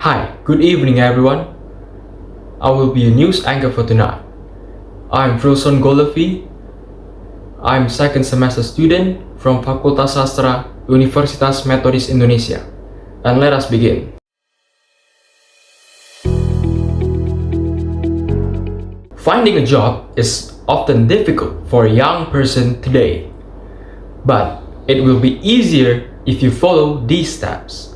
Hi, good evening everyone. I will be a news anchor for tonight. I'm Wilson Golavi. I'm second semester student from Fakultas Sastra Universitas Metodis Indonesia. And let us begin. Finding a job is often difficult for a young person today, but it will be easier if you follow these steps.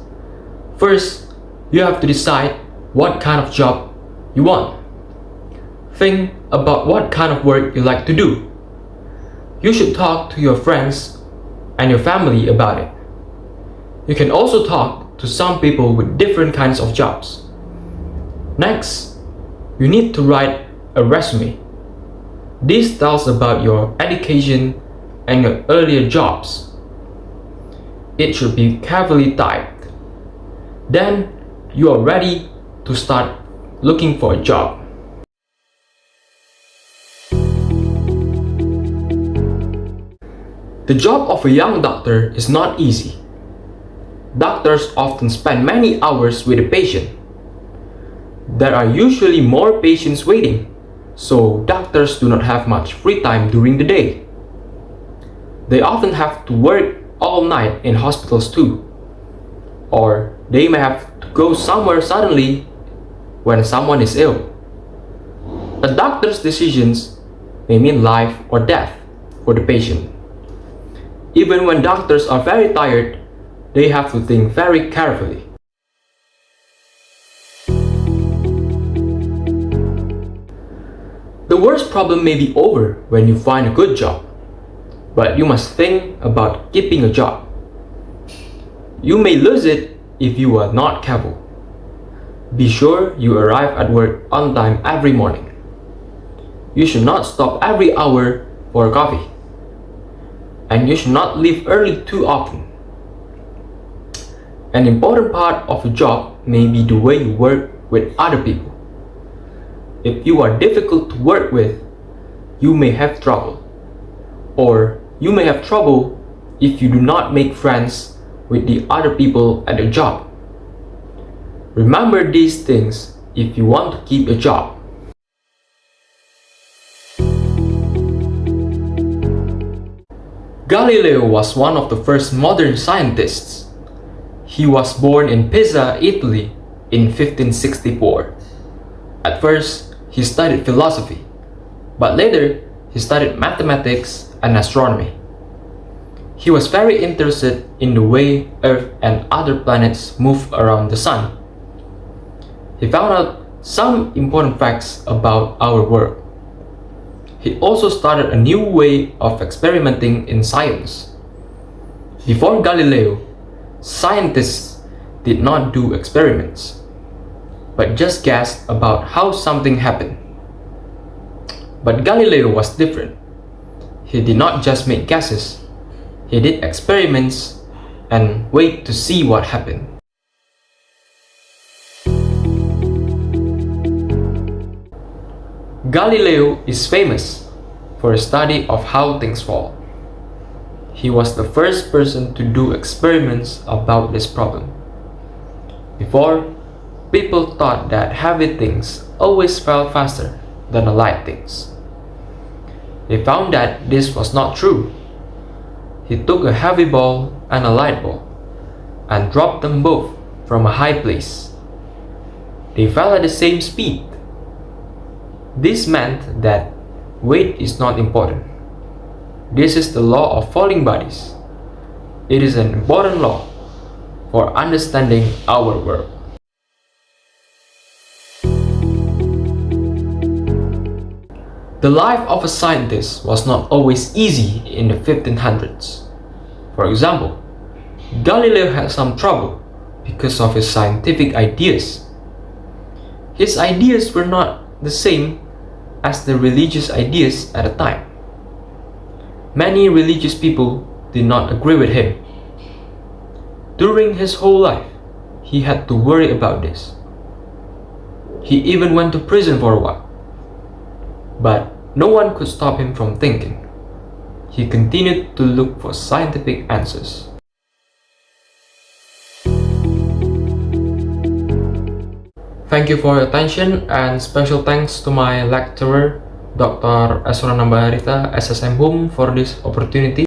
First, you have to decide what kind of job you want. Think about what kind of work you like to do. You should talk to your friends and your family about it. You can also talk to some people with different kinds of jobs. Next, you need to write a resume. This tells about your education and your earlier jobs. It should be carefully typed. Then you are ready to start looking for a job. The job of a young doctor is not easy. Doctors often spend many hours with a patient. There are usually more patients waiting, so doctors do not have much free time during the day. They often have to work all night in hospitals too, or they may have to go somewhere suddenly when someone is ill. A doctor's decisions may mean life or death for the patient. Even when doctors are very tired, they have to think very carefully. The worst problem may be over when you find a good job, but you must think about keeping a job. You may lose it if you are not careful. Be sure you arrive at work on time every morning. You should not stop every hour for coffee. And you should not leave early too often. An important part of a job may be the way you work with other people. If you are difficult to work with, you may have trouble. Or you may have trouble if you do not make friends with the other people at your job. Remember these things if you want to keep a job. Galileo was one of the first modern scientists. He was born in Pisa, Italy in 1564. At first, he studied philosophy, but later he studied mathematics and astronomy. He was very interested in the way Earth and other planets move around the Sun. He found out some important facts about our world. He also started a new way of experimenting in science. Before Galileo, scientists did not do experiments, but just guessed about how something happened. But Galileo was different. He did not just make guesses, he did experiments and wait to see what happened. Galileo is famous for his study of how things fall. He was the first person to do experiments about this problem. Before, people thought that heavy things always fell faster than the light things. They found that this was not true. He took a heavy ball and a light ball and dropped them both from a high place. They fell at the same speed. This meant that weight is not important. This is the law of falling bodies. It is an important law for understanding our world. The life of a scientist was not always easy in the 1500s. For example, Galileo had some trouble because of his scientific ideas. His ideas were not the same as the religious ideas at the time. Many religious people did not agree with him. During his whole life, he had to worry about this. He even went to prison for a while. But no one could stop him from thinking. He continued to look for scientific answers. Thank you for your attention, and special thanks to my lecturer, Dr. Asrana Baharita, SSM Hum, for this opportunity.